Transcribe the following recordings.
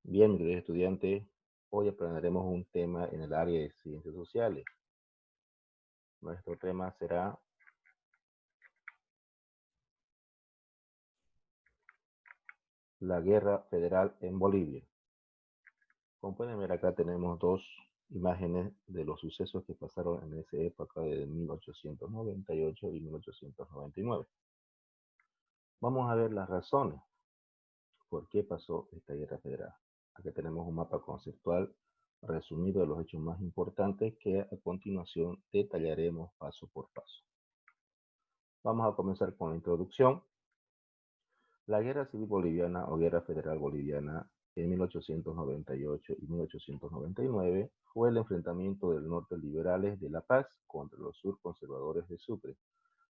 Bien, mi querido estudiante, hoy aprenderemos un tema en el área de ciencias sociales. Nuestro tema será la guerra federal en Bolivia. Como pueden ver, acá tenemos dos imágenes de los sucesos que pasaron en esa época de 1898 y 1899. Vamos a ver las razones por qué pasó esta guerra federal. Aquí tenemos un mapa conceptual resumido de los hechos más importantes que a continuación detallaremos paso por paso. Vamos a comenzar con la introducción. La Guerra Civil Boliviana o Guerra Federal Boliviana en 1898 y 1899 fue el enfrentamiento del norte liberales de La Paz contra los sur conservadores de Sucre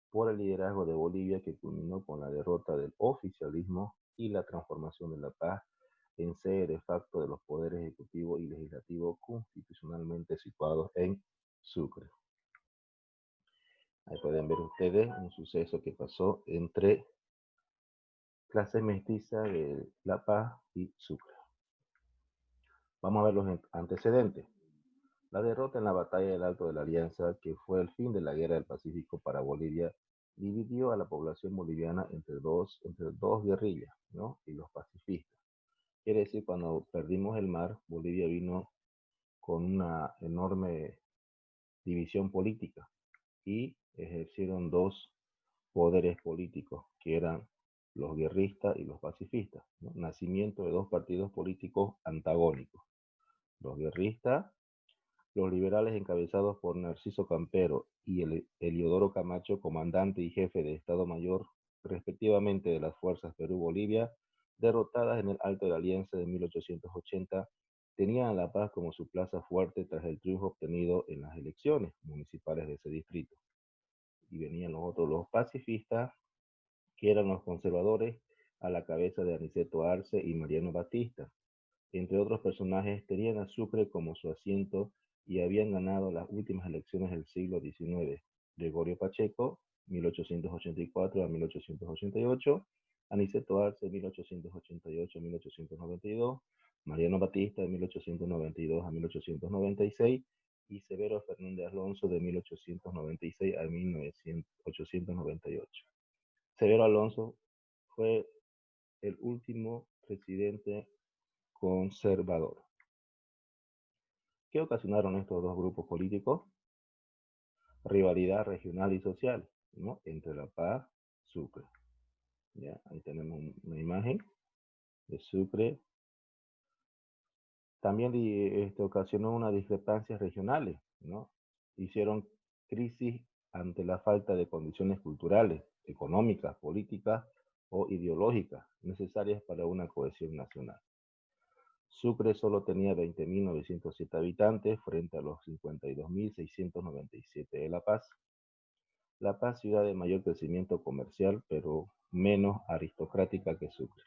por el liderazgo de Bolivia, que culminó con la derrota del oficialismo y la transformación de La Paz en sede de facto de los poderes ejecutivo y legislativo constitucionalmente situados en Sucre. Ahí pueden ver ustedes un suceso que pasó entre clase mestiza de La Paz y Sucre. Vamos a ver los antecedentes. La derrota en la batalla del Alto de la Alianza, que fue el fin de la Guerra del Pacífico para Bolivia, dividió a la población boliviana entre dos guerrillas, ¿no? Y los pacifistas. Quiere decir, cuando perdimos el mar, Bolivia vino con una enorme división política y ejercieron dos poderes políticos, que eran los guerristas y los pacifistas, ¿no? Nacimiento de dos partidos políticos antagónicos. Los guerristas, los liberales encabezados por Narciso Campero y Eliodoro Camacho, comandante y jefe de Estado Mayor, respectivamente, de las fuerzas Perú-Bolivia, derrotadas en el Alto de la Alianza de 1880, tenían a La Paz como su plaza fuerte tras el triunfo obtenido en las elecciones municipales de ese distrito. Y venían los otros, los pacifistas, que eran los conservadores, a la cabeza de Aniceto Arce y Mariano Batista. Entre otros personajes, tenían a Sucre como su asiento y habían ganado las últimas elecciones del siglo XIX. Gregorio Pacheco, 1884 a 1888, Aniceto Arce, 1888 a 1892, Mariano Batista, de 1892 a 1896, y Severo Fernández Alonso, de 1896 a 1898. Severo Alonso fue el último presidente conservador. ¿Qué ocasionaron estos dos grupos políticos? Rivalidad regional y social, ¿no? Entre La Paz y Sucre. ¿Ya? Ahí tenemos una imagen de Sucre. También ocasionó unas discrepancias regionales, ¿no? Hicieron crisis ante la falta de condiciones culturales, económicas, políticas o ideológicas necesarias para una cohesión nacional. Sucre solo tenía 20.907 habitantes frente a los 52.697 de La Paz. La Paz, ciudad de mayor crecimiento comercial, pero menos aristocrática que Sucre.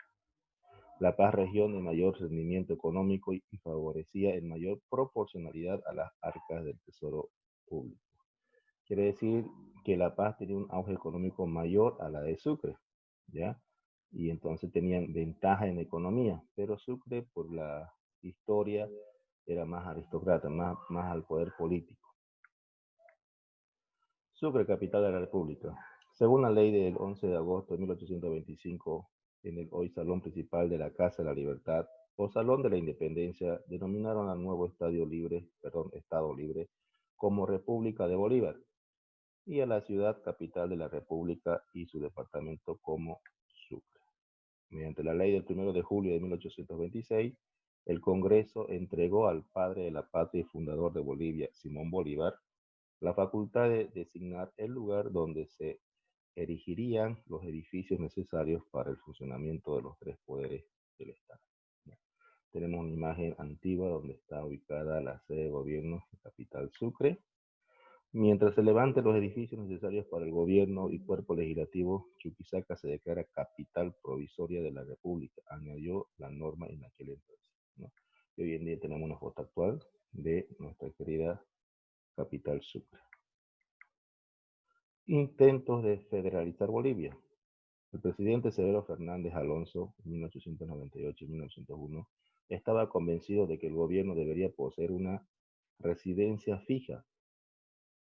La Paz, región de mayor rendimiento económico y favorecía en mayor proporcionalidad a las arcas del tesoro público. Quiere decir que La Paz tenía un auge económico mayor a la de Sucre, ¿ya? Y entonces tenían ventaja en economía, pero Sucre, por la historia, era más aristócrata, más al poder político. Sucre, capital de la República. Según la ley del 11 de agosto de 1825, en el hoy Salón Principal de la Casa de la Libertad, o Salón de la Independencia, denominaron al nuevo Estado Libre como República de Bolívar, y a la ciudad capital de la República y su departamento como Sucre. Mediante la ley del 1 de julio de 1826, el Congreso entregó al padre de la patria y fundador de Bolivia, Simón Bolívar, la facultad de designar el lugar donde se erigirían los edificios necesarios para el funcionamiento de los tres poderes del Estado. Tenemos una imagen antigua donde está ubicada la sede de gobierno de capital Sucre. Mientras se levanten los edificios necesarios para el gobierno y cuerpo legislativo, Chuquisaca se declara capital provisoria de la República, añadió la norma en aquel entonces, ¿no? Y hoy en día tenemos una foto actual de nuestra querida capital Sucre. Intentos de federalizar Bolivia. El presidente Severo Fernández Alonso, en 1898 y 1901, estaba convencido de que el gobierno debería poseer una residencia fija,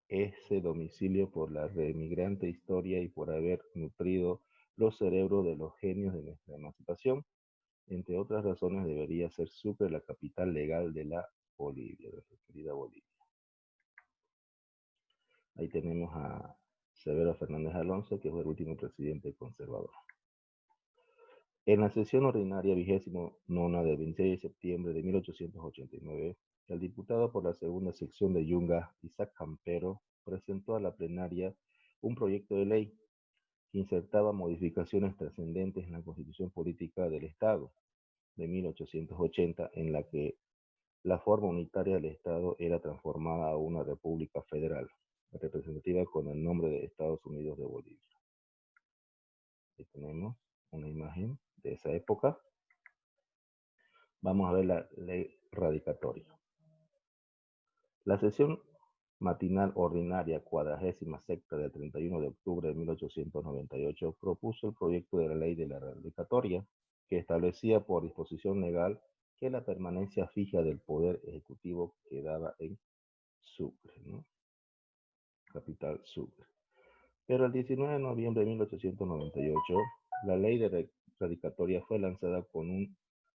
ese domicilio por la remigrante historia y por haber nutrido los cerebros de los genios de nuestra emancipación. Entre otras razones, debería ser Sucre la capital legal de la Bolivia, de nuestra querida Bolivia. Ahí tenemos a Severo Fernández Alonso, que fue el último presidente conservador. En la sesión ordinaria 29 del 26 de septiembre de 1889, el diputado por la segunda sección de Yunga, Isaac Campero, presentó a la plenaria un proyecto de ley que insertaba modificaciones trascendentes en la Constitución Política del Estado de 1880, en la que la forma unitaria del Estado era transformada a una república federal, representativa con el nombre de Estados Unidos de Bolivia. Aquí tenemos una imagen de esa época. Vamos a ver la ley radicatoria. La sesión matinal ordinaria 46ª del 31 de octubre de 1898 propuso el proyecto de la ley de la radicatoria, que establecía por disposición legal que la permanencia fija del poder ejecutivo quedaba en Sucre, ¿no? Capital Sucre. Pero el 19 de noviembre de 1898, la ley de radicatoria fue lanzada con un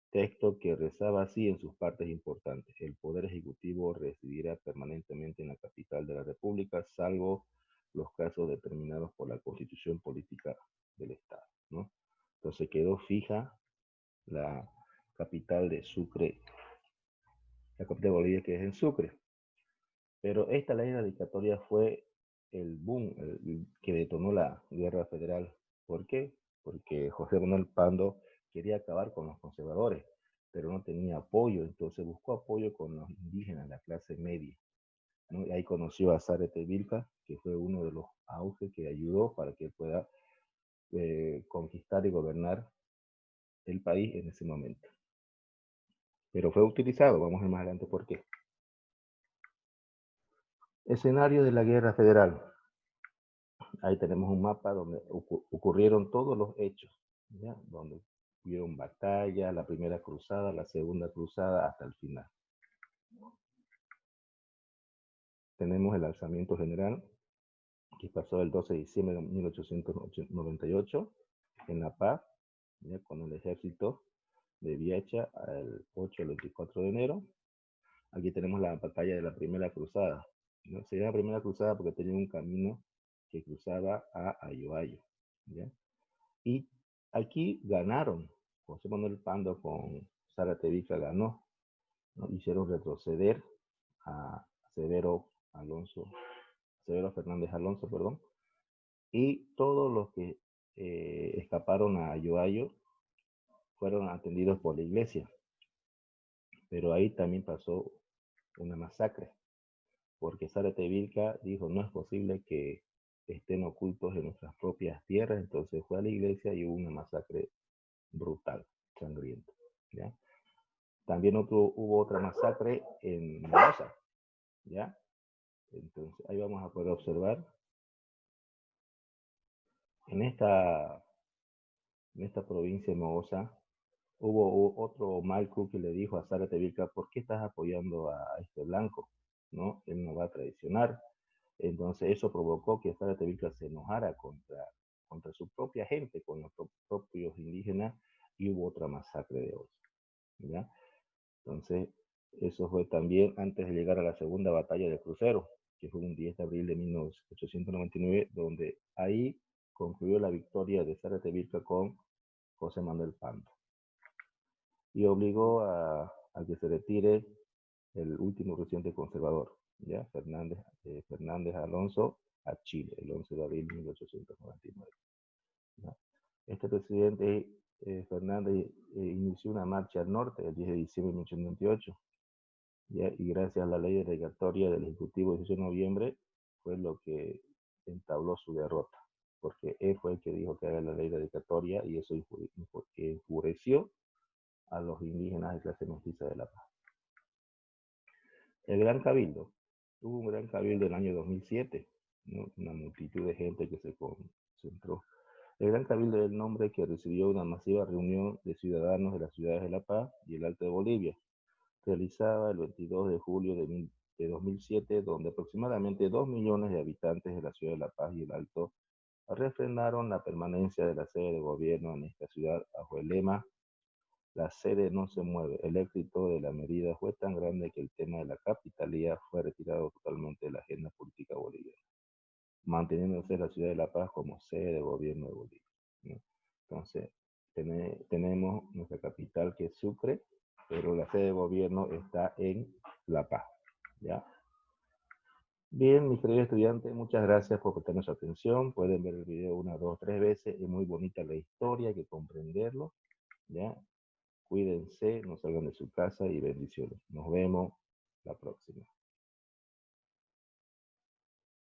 texto que rezaba así en sus partes importantes: el Poder Ejecutivo residirá permanentemente en la capital de la República, salvo los casos determinados por la Constitución Política del Estado, ¿no? Entonces quedó fija la capital de Sucre, la capital de Bolivia, que es en Sucre. Pero esta ley radicatoria fue el boom que detonó la guerra federal. ¿Por qué? Porque José Manuel Pando quería acabar con los conservadores, pero no tenía apoyo, entonces buscó apoyo con los indígenas, la clase media, ¿no? Y ahí conoció a Zárate Vilca, que fue uno de los auges que ayudó para que pueda conquistar y gobernar el país en ese momento. Pero fue utilizado, vamos a ver más adelante por qué. Escenario de la guerra federal. Ahí tenemos un mapa donde ocurrieron todos los hechos, ¿ya? Donde hubieron batalla, la primera cruzada, la segunda cruzada, hasta el final. Tenemos el alzamiento general, que pasó el 12 de diciembre de 1898 en La Paz, ¿ya? Con el ejército de Viacha al 8 al 24 de enero. Aquí tenemos la batalla de la primera cruzada, ¿no? Se llama primera cruzada porque tenía un camino que cruzaba a Ayoayo, ¿ya? Y aquí ganaron. José Manuel Pando con Zárate Vilca ganó, ¿no? Hicieron retroceder a Severo Fernández Alonso, perdón, y todos los que escaparon a Ayoayo fueron atendidos por la iglesia. Pero ahí también pasó una masacre, porque Zárate Vilca dijo: no es posible que estén ocultos en nuestras propias tierras. Entonces fue a la iglesia y hubo una masacre brutal, sangrienta, ¿ya? También hubo otra masacre en Moza, ¿ya? Entonces ahí vamos a poder observar en esta provincia de Moza. Hubo otro Malcu que le dijo a Zárate Vilca: ¿por qué estás apoyando a este blanco? ¿No? Él no va a traicionar. Entonces eso provocó que Zárate Vilca se enojara contra su propia gente, con los propios indígenas, y hubo otra masacre de otros, ¿ya? Entonces, eso fue también antes de llegar a la segunda batalla de Crucero, que fue un 10 de abril de 1899, donde ahí concluyó la victoria de Zárate Vilca con José Manuel Pando. Y obligó a que se retire el último presidente conservador, ¿ya? Fernández Alonso, a Chile, el 11 de abril de 1899. ¿Ya? Este presidente Fernández inició una marcha al norte el 10 de diciembre de 1898, ¿ya? Y gracias a la ley derogatoria del Ejecutivo del 18 de noviembre fue lo que entabló su derrota, porque él fue el que dijo que haga la ley derogatoria, y eso enfureció a los indígenas de clase mestiza de La Paz. El Gran Cabildo. Hubo un Gran Cabildo en el año 2007, ¿no? Una multitud de gente que se concentró El Gran Cabildo del nombre que recibió una masiva reunión de ciudadanos de las ciudades de La Paz y el Alto de Bolivia, realizada el 22 de julio de 2007, donde aproximadamente 2 millones de habitantes de la ciudad de La Paz y el Alto refrendaron la permanencia de la sede de gobierno en esta ciudad bajo el lema "La sede no se mueve". El éxito de la medida fue tan grande que el tema de la capitalía fue retirado totalmente de la agenda política boliviana, manteniéndose la ciudad de La Paz como sede de gobierno de Bolivia, ¿no? Entonces, tenemos nuestra capital que es Sucre, pero la sede de gobierno está en La Paz, ¿ya? Bien, mis queridos estudiantes, muchas gracias por prestarnos su atención. Pueden ver el video una, dos, tres veces. Es muy bonita la historia, hay que comprenderlo, ¿ya? Cuídense, no salgan de su casa y bendiciones. Nos vemos la próxima.